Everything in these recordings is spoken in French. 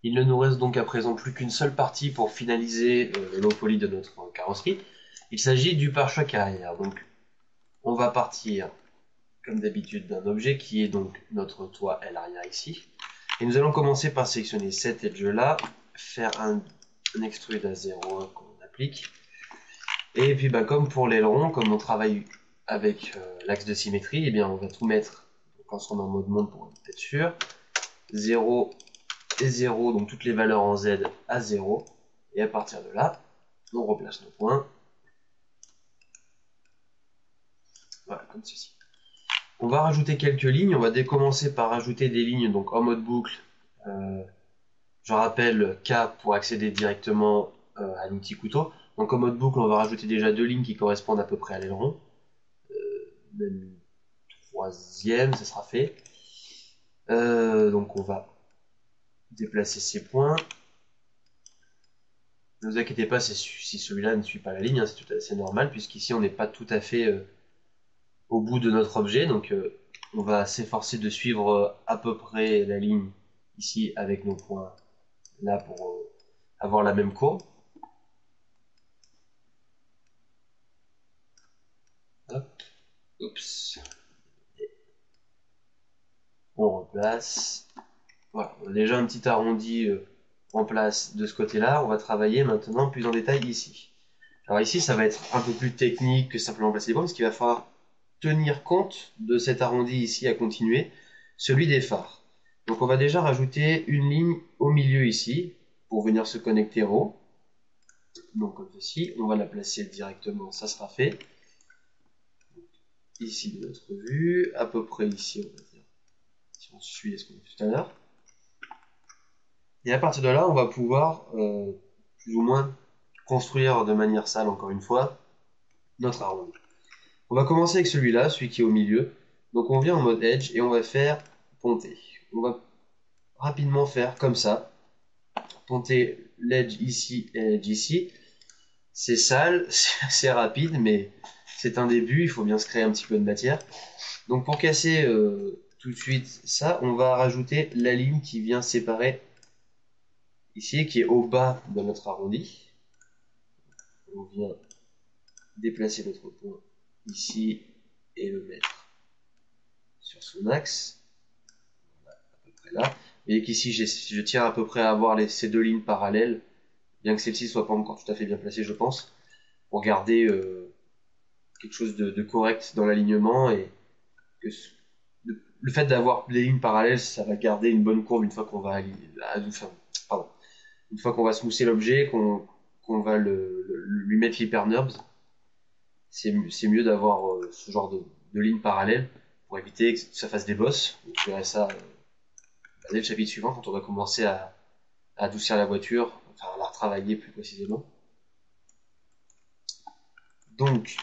Il ne nous reste donc à présent plus qu'une seule partie pour finaliser le low poly de notre carrosserie. Il s'agit du pare-choc arrière. Donc on va partir comme d'habitude d'un objet qui est donc notre toit L arrière ici. Et nous allons commencer par sélectionner cet edge là, faire un extrude à 0 qu'on applique. Et puis comme pour l'aileron, comme on travaille avec l'axe de symétrie, eh bien on va tout mettre quand on est en mode monde pour être sûr. 0 et 0, donc toutes les valeurs en Z à 0. Et à partir de là, on replace nos points. Voilà, comme ceci. On va rajouter quelques lignes. On va commencer par rajouter des lignes donc en mode boucle. Euh, je rappelle K pour accéder directement à l'outil couteau. Donc en mode boucle, on va rajouter déjà deux lignes qui correspondent à peu près à l'aileron. Même une troisième, ça sera fait. Donc on va déplacer ces points. Ne vous inquiétez pas si celui-là ne suit pas la ligne, hein, c'est tout à fait normal, puisqu'ici on n'est pas tout à fait au bout de notre objet, donc on va s'efforcer de suivre à peu près la ligne ici avec nos points là pour avoir la même courbe. Hop. Oups. On replace. Voilà, on a déjà un petit arrondi en place de ce côté-là. On va travailler maintenant plus en détail ici. Alors ici, ça va être un peu plus technique que simplement placer les points, parce qu'il va falloir tenir compte de cet arrondi ici à continuer, celui des phares. Donc on va déjà rajouter une ligne au milieu ici, pour venir se connecter en haut. Donc comme ceci, on va la placer directement, ça sera fait. Ici de notre vue, à peu près ici, on va dire, si on suit ce qu'on a fait tout à l'heure. Et à partir de là, on va pouvoir plus ou moins construire de manière sale, encore une fois, notre arrondi. On va commencer avec celui-là, celui qui est au milieu. Donc on vient en mode edge et on va faire ponter. On va rapidement faire comme ça. Ponter l'edge ici et l'edge ici. C'est sale, c'est assez rapide, mais c'est un début, il faut bien se créer un petit peu de matière. Donc pour casser tout de suite ça, on va rajouter la ligne qui vient séparer ici, qui est au bas de notre arrondi. On vient déplacer notre point ici et le mettre sur son axe. Voilà, à peu près là. Vous voyez qu'ici, je tiens à peu près à avoir ces deux lignes parallèles, bien que celle-ci soit pas encore tout à fait bien placée, je pense, pour garder quelque chose de correct dans l'alignement et que le fait d'avoir les lignes parallèles, ça va garder une bonne courbe une fois qu'on va enfin, pardon, une fois qu'on va smoother l'objet, qu'on va lui mettre l'hypernurbs, c'est mieux d'avoir ce genre de lignes parallèles pour éviter que ça fasse des bosses. Donc, je verrai ça dès le chapitre suivant quand on va commencer à adoucir la voiture, enfin à la retravailler plus précisément. Donc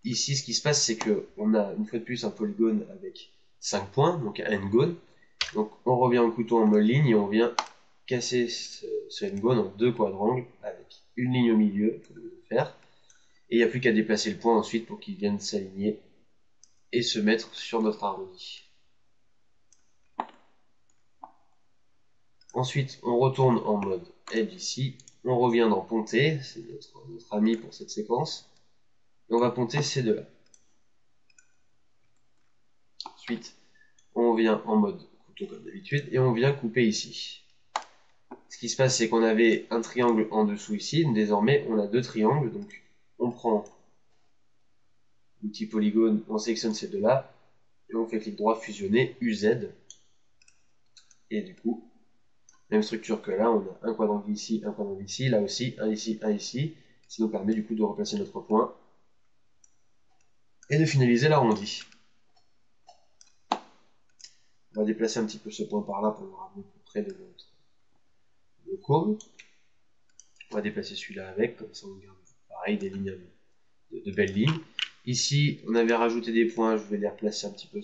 ici ce qui se passe c'est que on a une fois de plus un polygone avec 5 points, donc un n-gone. Donc on revient au couteau en mode ligne et on vient casser ce n-gone en deux quadrangles avec une ligne au milieu comme on veut faire. Et il n'y a plus qu'à déplacer le point ensuite pour qu'il vienne s'aligner et se mettre sur notre arrondi. Ensuite, on retourne en mode edge ici. On revient dans ponter, c'est notre ami pour cette séquence. Et on va ponter ces deux-là. Ensuite, on vient en mode couteau comme d'habitude et on vient couper ici. Ce qui se passe, c'est qu'on avait un triangle en dessous ici. Désormais, on a deux triangles. Donc, on prend l'outil polygone, on sélectionne ces deux-là et on fait clic droit fusionner UZ. Et du coup, même structure que là, on a un quadrangle ici, un quadrangle ici, là aussi, un ici, un ici. Ça nous permet du coup de replacer notre point et de finaliser l'arrondi. On va déplacer un petit peu ce point par là pour le ramener plus près de notre courbe. On va déplacer celui-là avec, comme ça on garde pareil des lignes de belles lignes. Ici, on avait rajouté des points, je vais les replacer un petit peu.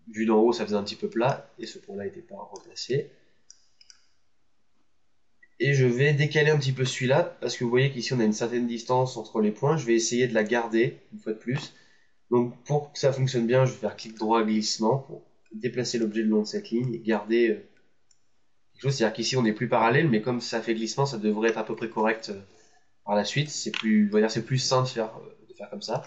Vu d'en haut, ça faisait un petit peu plat, et ce point-là n'était pas replacé. Et je vais décaler un petit peu celui-là, parce que vous voyez qu'ici on a une certaine distance entre les points. Je vais essayer de la garder, une fois de plus. Donc pour que ça fonctionne bien, je vais faire clic droit glissement pour déplacer l'objet le long de cette ligne et garder quelque chose. C'est-à-dire qu'ici on est plus parallèle, mais comme ça fait glissement, ça devrait être à peu près correct par la suite. C'est plus, on va dire, c'est plus sain de faire comme ça.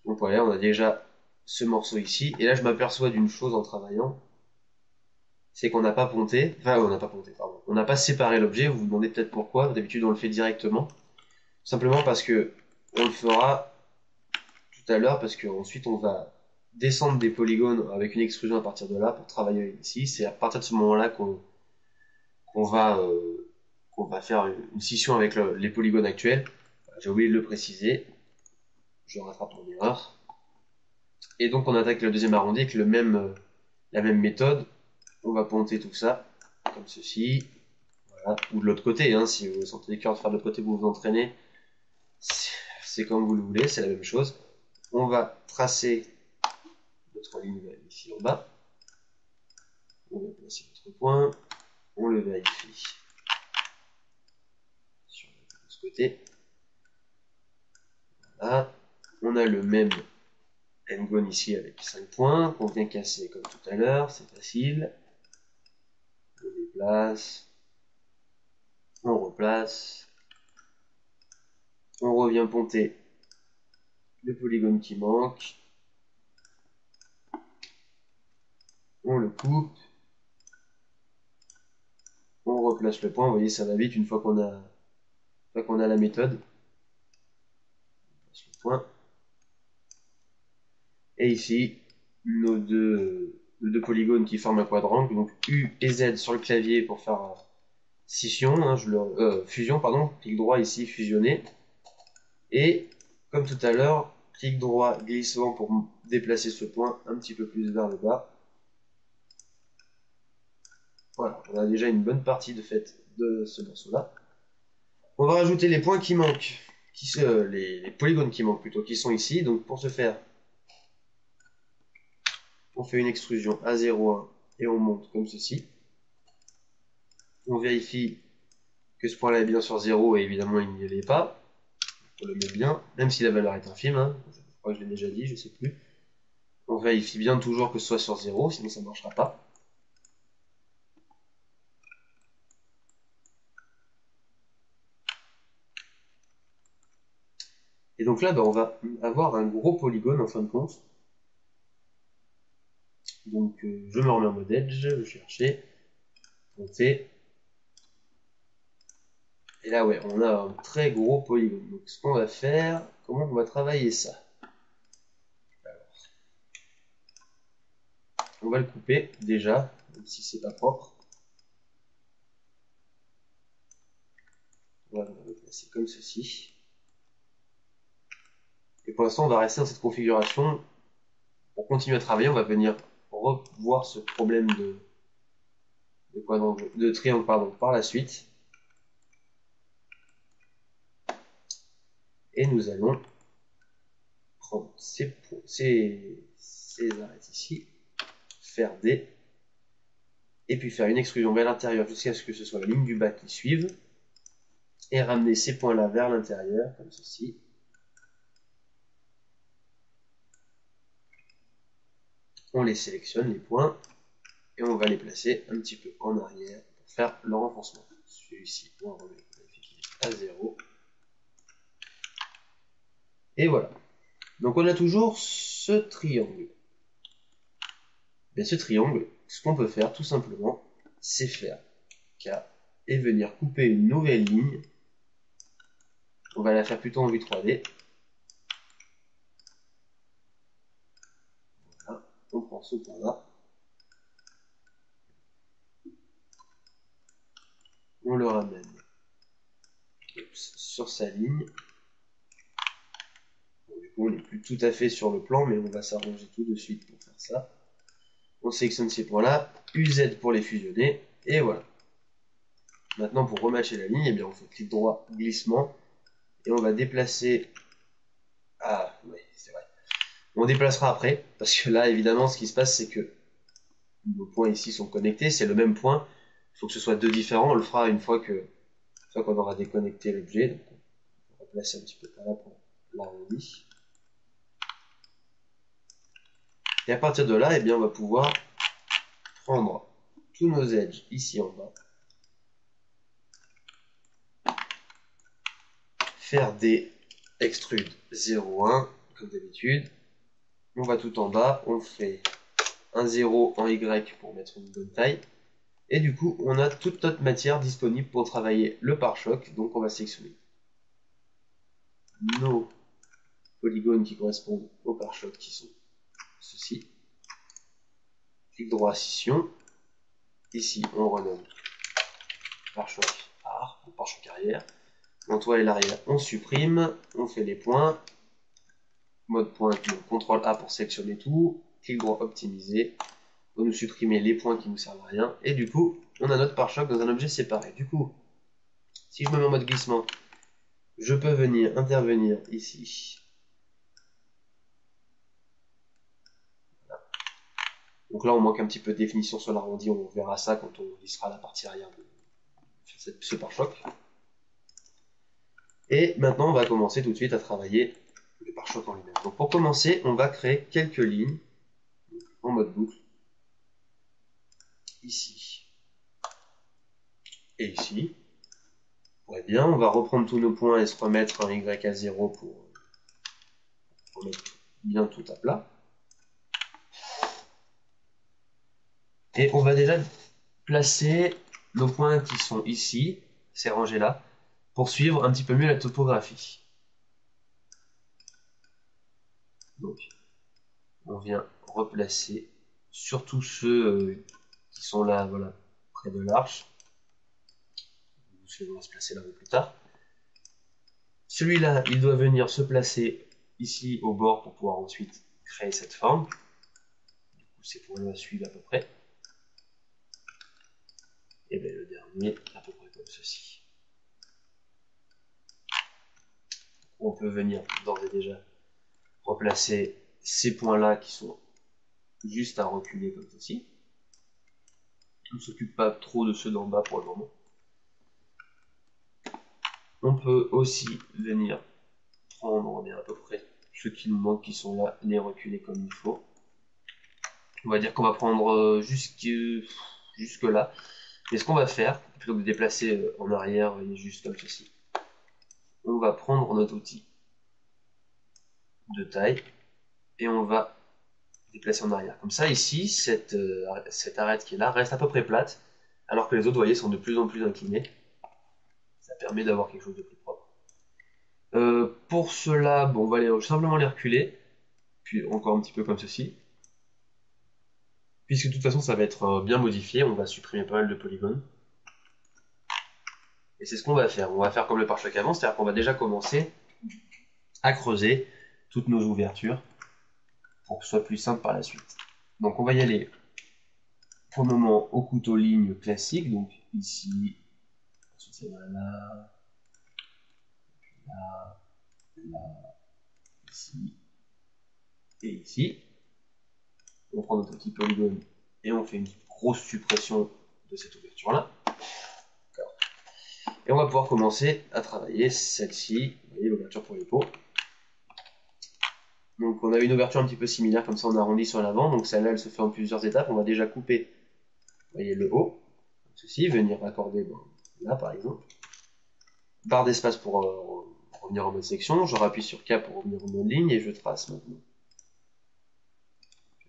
Donc voilà, on a déjà ce morceau ici. Et là, je m'aperçois d'une chose en travaillant, c'est qu'on n'a pas ponté, enfin on n'a pas ponté, pardon. On n'a pas séparé l'objet. Vous vous demandez peut-être pourquoi. D'habitude, on le fait directement. Simplement parce que on le fera tout à l'heure, parce qu'ensuite on va descendre des polygones avec une extrusion à partir de là pour travailler ici. C'est à partir de ce moment-là qu'on va, qu'on va faire une scission avec les polygones actuels. J'ai oublié de le préciser. Je rattrape mon erreur. Et donc on attaque le deuxième arrondi avec la même méthode. On va ponter tout ça, comme ceci. Voilà. Ou de l'autre côté, hein, si vous sentez les cœurs de faire de l'autre côté, vous vous entraînez. C'est comme vous le voulez, c'est la même chose. On va tracer notre ligne ici en bas. On va placer notre point. On le vérifie sur ce côté. Voilà. On a le même n-gone ici avec 5 points qu'on vient casser comme tout à l'heure. C'est facile. On déplace. On replace. On revient ponter le polygone qui manque. On le coupe. On replace le point. Vous voyez, ça va vite une fois qu'on a la méthode. On place le point. Et ici, nos deux polygones qui forment un quadrangle, donc U et Z sur le clavier pour faire scission, hein, fusion, pardon, clic droit ici, fusionner. Et comme tout à l'heure, clic droit, glissement pour déplacer ce point un petit peu plus vers le bas. Voilà, on a déjà une bonne partie de fait de ce morceau-là. On va rajouter les points qui manquent, les polygones qui manquent plutôt, qui sont ici. Donc pour ce faire, on fait une extrusion à 0,1 et on monte comme ceci. On vérifie que ce point-là est bien sur 0 et évidemment il n'y est pas. On le met bien, même si la valeur est infime. Hein. Je crois que je l'ai déjà dit, je ne sais plus. On vérifie bien toujours que ce soit sur 0, sinon ça ne marchera pas. Et donc là, on va avoir un gros polygone en fin de compte. Donc je me remets en mode edge, je vais chercher, monter. Et là, ouais, on a un très gros polygone. Donc ce qu'on va faire, comment on va travailler ça? Alors, on va le couper déjà, même si c'est pas propre. On va le placer comme ceci. Et pour l'instant, on va rester dans cette configuration. Pour continuer à travailler, on va venir revoir ce problème de triangle par la suite. Et nous allons prendre ces arêtes ici, faire des, et puis faire une extrusion vers l'intérieur jusqu'à ce que ce soit la ligne du bas qui suive, et ramener ces points-là vers l'intérieur, comme ceci. On les sélectionne, les points, et on va les placer un petit peu en arrière pour faire le renforcement. Celui-ci, on remet à 0. Et voilà. Donc on a toujours ce triangle. Et ce triangle, ce qu'on peut faire tout simplement, c'est faire K et venir couper une nouvelle ligne. On va la faire plutôt en vue 3D. Voilà. On prend ce point-là. On le ramène sur sa ligne. Bon, du coup, on n'est plus tout à fait sur le plan, mais on va s'arranger tout de suite pour faire ça. On sélectionne ces points-là, UZ pour les fusionner, et voilà. Maintenant, pour rematcher la ligne, eh bien, on fait clic droit, glissement, et on va déplacer... Ah, oui, c'est vrai. On déplacera après, parce que là, évidemment, ce qui se passe, c'est que nos points ici sont connectés, c'est le même point. Il faut que ce soit deux différents, on le fera une fois qu'on aura déconnecté l'objet. Donc, on va replacer un petit peu par là pour l'arrondi. Et à partir de là, eh bien, on va pouvoir prendre tous nos edges ici en bas. Faire des extrude 0,1 comme d'habitude. On va tout en bas, on fait un 0 en Y pour mettre une bonne taille. Et du coup, on a toute notre matière disponible pour travailler le pare-choc. Donc on va sélectionner nos polygones qui correspondent au pare-choc qui sont ceux-ci. Clic droit, scission. Ici, on renomme pare-choc arrière, pare-choc arrière. L'entoile et l'arrière, on supprime. On fait les points. Mode point, CTRL A pour sélectionner tout. Clic droit, optimiser. On va nous supprimer les points qui ne nous servent à rien. Et du coup, on a notre pare-choc dans un objet séparé. Du coup, si je me mets en mode glissement, je peux venir intervenir ici. Voilà. Donc là, on manque un petit peu de définition sur l'arrondi. On verra ça quand on lissera la partie arrière de ce pare-choc. Et maintenant, on va commencer tout de suite à travailler le pare-choc en lui-même. Donc pour commencer, on va créer quelques lignes en mode boucle. Ici. Et ici. Ouais, bien, on va reprendre tous nos points et se remettre un Y à 0 pour remettre bien tout à plat. Et on va déjà placer nos points qui sont ici, ces rangées-là, pour suivre un petit peu mieux la topographie. Donc, on vient replacer surtout ceux qui sont là, voilà, près de l'arche. On va se placer là plus tard. Celui-là, il doit venir se placer ici au bord pour pouvoir ensuite créer cette forme. Du coup, ces points-là suivent à peu près. Et bien le dernier, à peu près comme ceci. On peut venir d'ores et déjà replacer ces points-là qui sont juste à reculer comme ceci. On ne s'occupe pas trop de ceux d'en bas pour le moment. On peut aussi venir prendre à peu près ceux qui nous manquent, qui sont là, les reculer comme il faut. On va dire qu'on va prendre jusque là. Et ce qu'on va faire, plutôt que de déplacer en arrière, juste comme ceci, on va prendre notre outil de taille et on va déplacer en arrière. Comme ça, ici, cette arête qui est là reste à peu près plate, alors que les autres, vous voyez, sont de plus en plus inclinés. Ça permet d'avoir quelque chose de plus propre. Pour cela, bon, on va simplement les reculer, puis encore un petit peu comme ceci. Puisque de toute façon, ça va être bien modifié, on va supprimer pas mal de polygones. Et c'est ce qu'on va faire. On va faire comme le pare-choc avant, c'est-à-dire qu'on va déjà commencer à creuser toutes nos ouvertures pour que ce soit plus simple par la suite. Donc on va y aller pour le moment au couteau ligne classique, donc ici, ensuite c'est là, ici, et ici. On prend notre petit polygone et on fait une grosse suppression de cette ouverture-là. Et on va pouvoir commencer à travailler celle-ci, vous voyez l'ouverture pour les pots. Donc on a une ouverture un petit peu similaire, comme ça on arrondit sur l'avant, donc celle-là elle se fait en plusieurs étapes. On va déjà couper, vous voyez, le haut, comme ceci, venir raccorder là par exemple. Barre d'espace pour revenir en mode section, je rappuie sur K pour revenir en mode ligne et je trace maintenant.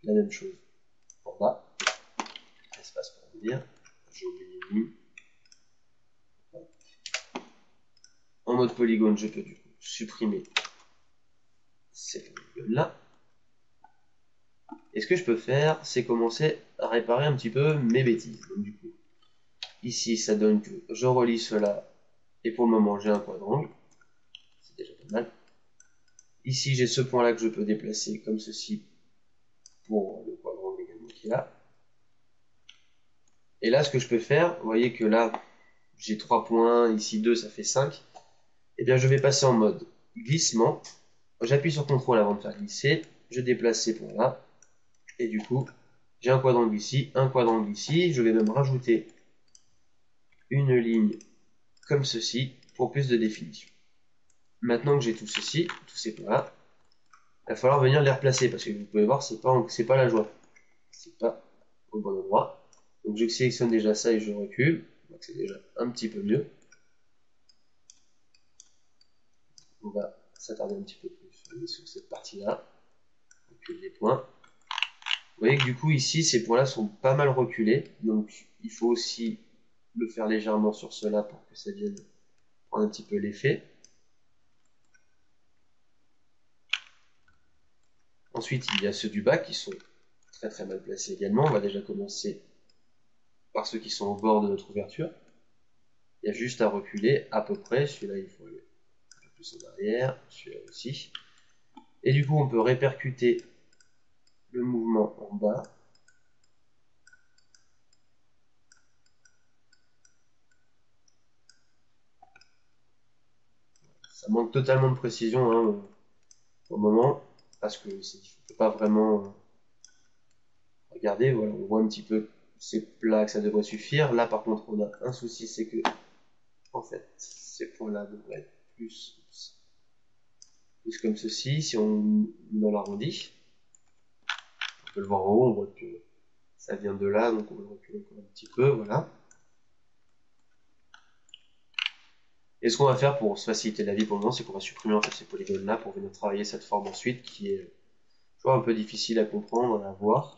La même chose en bas, espace pour revenir, j'ai oublié une ligne. En mode polygone, je peux du coup supprimer ces polygones-là. Et ce que je peux faire, c'est commencer à réparer un petit peu mes bêtises. Donc du coup, ici, ça donne que je relie cela, et pour le moment, j'ai un quadrangle. C'est déjà pas mal. Ici, j'ai ce point-là que je peux déplacer comme ceci pour le quadrangle également qui est là. Et là, ce que je peux faire, vous voyez que là, j'ai 3 points, ici 2, ça fait 5. Et bien, je vais passer en mode glissement. J'appuie sur CTRL avant de faire glisser. Je déplace ces points-là. Et du coup, j'ai un quadrangle ici, un quadrangle ici. Je vais même rajouter une ligne comme ceci pour plus de définition. Maintenant que j'ai tout ceci, tous ces points-là, il va falloir venir les replacer parce que vous pouvez voir, c'est pas la joie. C'est pas au bon endroit. Donc je sélectionne déjà ça et je recule. C'est déjà un petit peu mieux. On va s'attarder un petit peu plus sur cette partie-là. Recule les points. Vous voyez que du coup ici, ces points-là sont pas mal reculés. Donc il faut aussi le faire légèrement sur cela pour que ça vienne prendre un petit peu l'effet. Ensuite, il y a ceux du bas qui sont très très mal placés également. On va déjà commencer par ceux qui sont au bord de notre ouverture. Il y a juste à reculer à peu près. Celui-là, il faut aller un peu plus en arrière. Celui-là aussi. Et du coup, on peut répercuter le mouvement en bas. Ça manque totalement de précision hein, pour le moment, parce que ne peut pas vraiment regarder. Voilà, on voit un petit peu ces plats que ça devrait suffire. Là, par contre, on a un souci, c'est que en fait, ces points-là devraient être plus comme ceci. Si on l'arrondit, on peut le voir en haut, on voit que ça vient de là, donc on va le reculer encore un petit peu, voilà. Et ce qu'on va faire pour se faciliter la vie pour le moment, c'est qu'on va supprimer en fait ces polygones-là pour venir travailler cette forme ensuite, qui est toujours un peu difficile à comprendre, à voir.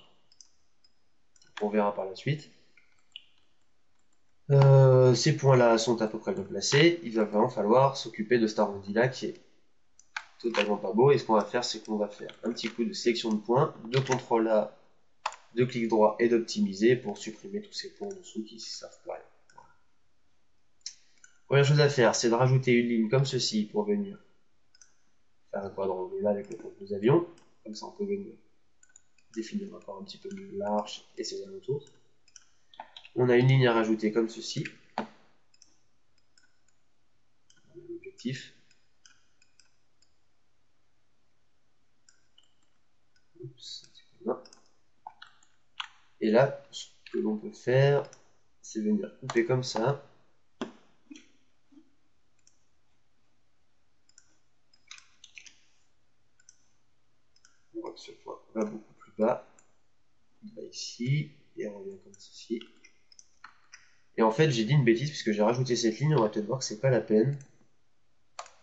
On verra par la suite. Ces points-là sont à peu près bien placés. Il va vraiment falloir s'occuper de cet arrondi-là qui est totalement pas beau. Et ce qu'on va faire, c'est qu'on va faire un petit coup de sélection de points, de contrôle A, de clic droit et d'optimiser pour supprimer tous ces points en dessous qui ne servent pas à rien. Première chose à faire, c'est de rajouter une ligne comme ceci pour venir faire un quadrangle là avec le point que nous avions. Comme ça, on peut venir définir encore un petit peu mieux l'arche et ses alentours. On a une ligne à rajouter comme ceci. L'objectif. Et là, ce que l'on peut faire, c'est venir couper comme ça. On voit que ce point va beaucoup plus bas. Il va ici, et on revient comme ceci. Et en fait, j'ai dit une bêtise puisque j'ai rajouté cette ligne, on va peut-être voir que c'est pas la peine.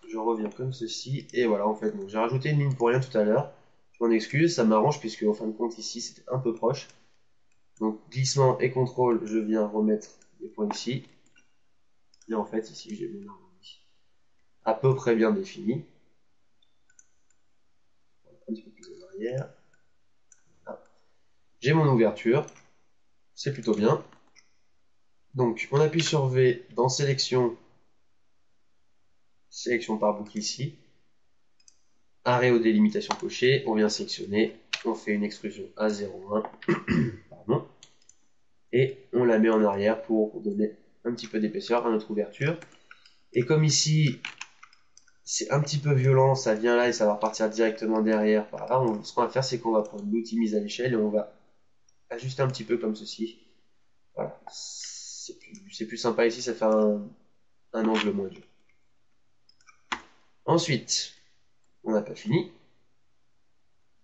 Je reviens comme ceci, et voilà, en fait, j'ai rajouté une ligne pour rien tout à l'heure. Je m'en excuse, ça m'arrange puisque en fin de compte ici c'était un peu proche. Donc glissement et contrôle, je viens remettre les points ici. Et en fait, ici j'ai mon arrondi à peu près bien défini. Un petit peu plus en arrière. Voilà. J'ai mon ouverture, c'est plutôt bien. Donc on appuie sur V dans sélection par boucle ici. Arrêt aux délimitations cochées, on vient sélectionner, on fait une extrusion à 0,1, pardon, et on la met en arrière pour donner un petit peu d'épaisseur à notre ouverture. Et comme ici, c'est un petit peu violent, ça vient là et ça va repartir directement derrière par là, ce qu'on va faire, c'est qu'on va prendre l'outil mise à l'échelle et on va ajuster un petit peu comme ceci. Voilà, c'est plus sympa ici, ça fait un angle moins dur. Ensuite, on n'a pas fini.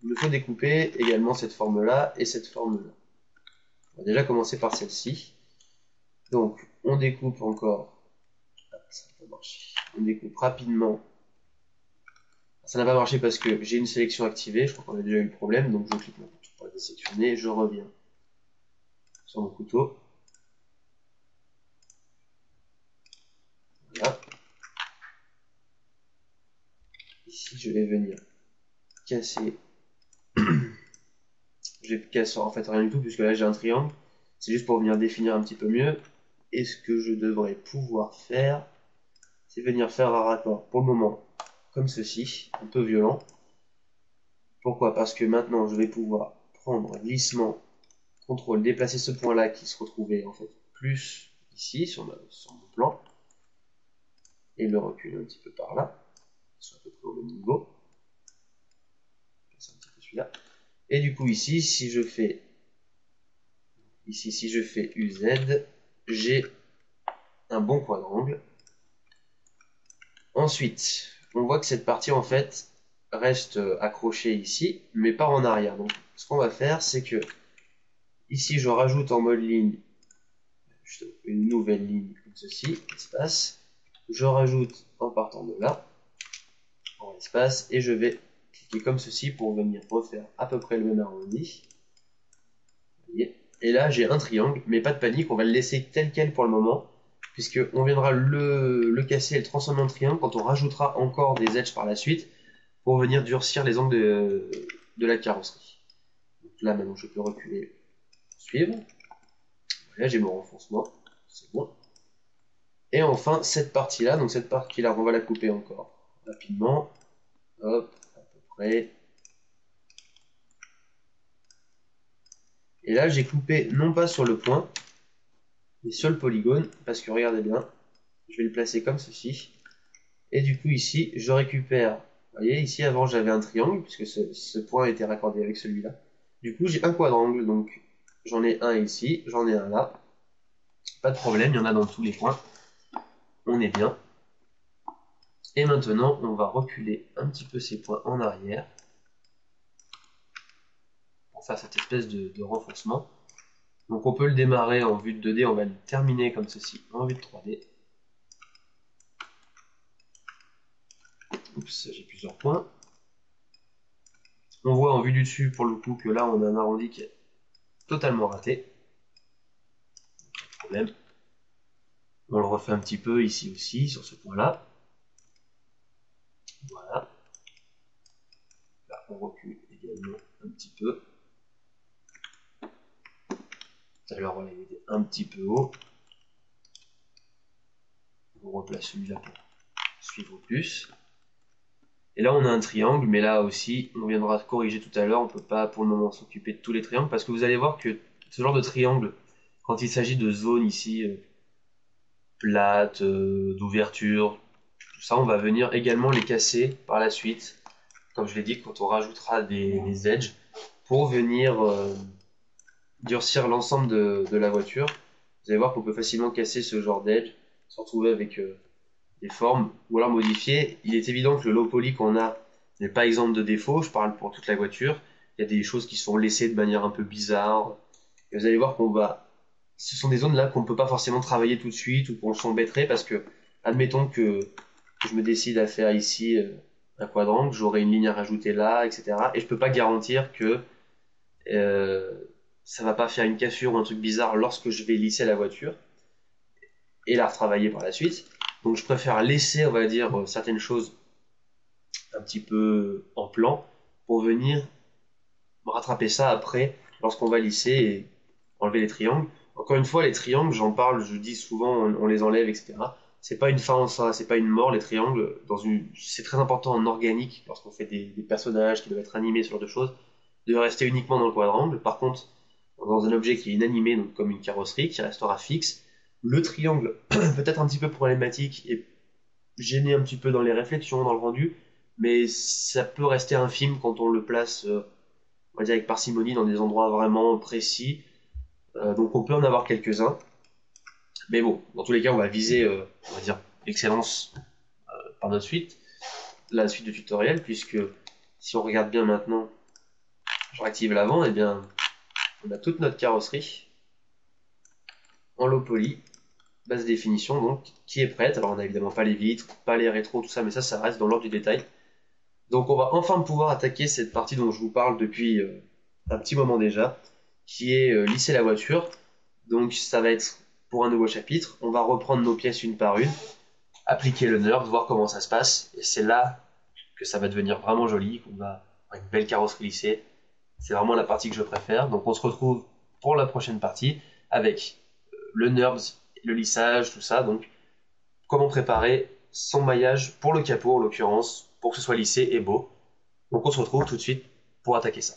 Il nous faut découper également cette forme-là et cette forme-là. On va déjà commencer par celle-ci. Donc, on découpe encore. Ah, ça n'a pas marché. On découpe rapidement. Ça n'a pas marché parce que j'ai une sélection activée. Je crois qu'on a déjà eu le problème. Donc, je clique maintenant pour la désélectionner. Je reviens sur mon couteau. Voilà. Ici, je vais venir casser. Je vais casser en fait rien du tout puisque là j'ai un triangle. C'est juste pour venir définir un petit peu mieux. Et ce que je devrais pouvoir faire, c'est venir faire un raccord pour le moment comme ceci, un peu violent. Pourquoi? Parce que maintenant je vais pouvoir prendre glissement, contrôle, déplacer ce point là qui se retrouvait en fait plus ici sur mon plan et le reculer un petit peu par là, soit à peu près au même niveau. C'est un petit peu celui-là. Et du coup ici, si je fais UZ, j'ai un bon quadrangle. Ensuite, on voit que cette partie en fait reste accrochée ici, mais pas en arrière. Donc ce qu'on va faire, c'est que ici je rajoute en mode ligne une nouvelle ligne comme ceci, espace. Je rajoute en partant de là, en espace, et je vais cliquer comme ceci pour venir refaire à peu près le même arrondi. Vous voyez. Et là j'ai un triangle, mais pas de panique, on va le laisser tel quel pour le moment, puisque on viendra le casser et le transformer en triangle quand on rajoutera encore des edges par la suite pour venir durcir les angles de la carrosserie. Donc là maintenant je peux reculer, suivre. Voilà, j'ai mon renfoncement, c'est bon. Et enfin cette partie là, donc cette partie là on va la couper encore rapidement. Hop, à peu près. Et là j'ai coupé non pas sur le point, mais sur le polygone, parce que regardez bien, je vais le placer comme ceci. Et du coup ici je récupère, vous voyez ici avant j'avais un triangle, puisque ce point était raccordé avec celui-là. Du coup j'ai un quadrangle, donc j'en ai un ici, j'en ai un là. Pas de problème, il y en a dans tous les coins. On est bien. Et maintenant, on va reculer un petit peu ces points en arrière pour faire cette espèce de renfoncement. Donc on peut le démarrer en vue de 2D, on va le terminer comme ceci en vue de 3D. Oups, j'ai plusieurs points. On voit en vue du dessus, pour le coup, que là on a un arrondi qui est totalement raté. Pas de problème. On le refait un petit peu ici aussi, sur ce point-là. Voilà. Là, on recule également un petit peu. Tout à l'heure, voilà, il était un petit peu haut. On replace celui-là pour suivre au plus. Et là, on a un triangle, mais là aussi, on viendra corriger tout à l'heure. On ne peut pas pour le moment s'occuper de tous les triangles parce que vous allez voir que ce genre de triangle, quand il s'agit de zones ici plates, d'ouverture, tout ça, on va venir également les casser par la suite. Comme je l'ai dit, quand on rajoutera des edges pour venir durcir l'ensemble de la voiture, vous allez voir qu'on peut facilement casser ce genre d'edge, se retrouver avec des formes, ou alors modifier. Il est évident que le low poly qu'on a n'est pas exemple de défaut, je parle pour toute la voiture. Il y a des choses qui sont laissées de manière un peu bizarre. Et vous allez voir qu'on va... Ce sont des zones là qu'on ne peut pas forcément travailler tout de suite ou qu'on s'embêterait parce que, admettons que je me décide à faire ici un quadrangle, j'aurai une ligne à rajouter là, etc. Et je peux pas garantir que ça va pas faire une cassure ou un truc bizarre lorsque je vais lisser la voiture et la retravailler par la suite. Donc je préfère laisser, on va dire, certaines choses un petit peu en plan pour venir rattraper ça après lorsqu'on va lisser et enlever les triangles. Encore une fois, les triangles, j'en parle, je dis souvent, on les enlève, etc. C'est pas une fin en soi, c'est pas une mort, les triangles. C'est très important en organique, lorsqu'on fait des personnages qui doivent être animés, ce genre de choses, de rester uniquement dans le quadrangle. Par contre, dans un objet qui est inanimé, donc comme une carrosserie, qui restera fixe, le triangle peut être un petit peu problématique et gêner un petit peu dans les réflexions, dans le rendu, mais ça peut rester infime quand on le place, on va dire avec parcimonie, dans des endroits vraiment précis. Donc on peut en avoir quelques-uns. Mais bon, dans tous les cas, on va viser, on va dire, l'excellence par notre suite, la suite de tutoriel, puisque si on regarde bien maintenant, je réactive l'avant, et bien, on a toute notre carrosserie en low poly, basse définition, donc, qui est prête. Alors on n'a évidemment pas les vitres, pas les rétros, tout ça, mais ça reste dans l'ordre du détail. Donc on va enfin pouvoir attaquer cette partie dont je vous parle depuis un petit moment déjà, qui est lisser la voiture. Donc ça va être pour un nouveau chapitre. On va reprendre nos pièces une par une, appliquer le NURBS, voir comment ça se passe. Et c'est là que ça va devenir vraiment joli, qu'on va avoir une belle carrosserie lissée. C'est vraiment la partie que je préfère. Donc on se retrouve pour la prochaine partie avec le NURBS, le lissage, tout ça. Donc comment préparer son maillage pour le capot en l'occurrence, pour que ce soit lissé et beau. Donc on se retrouve tout de suite pour attaquer ça.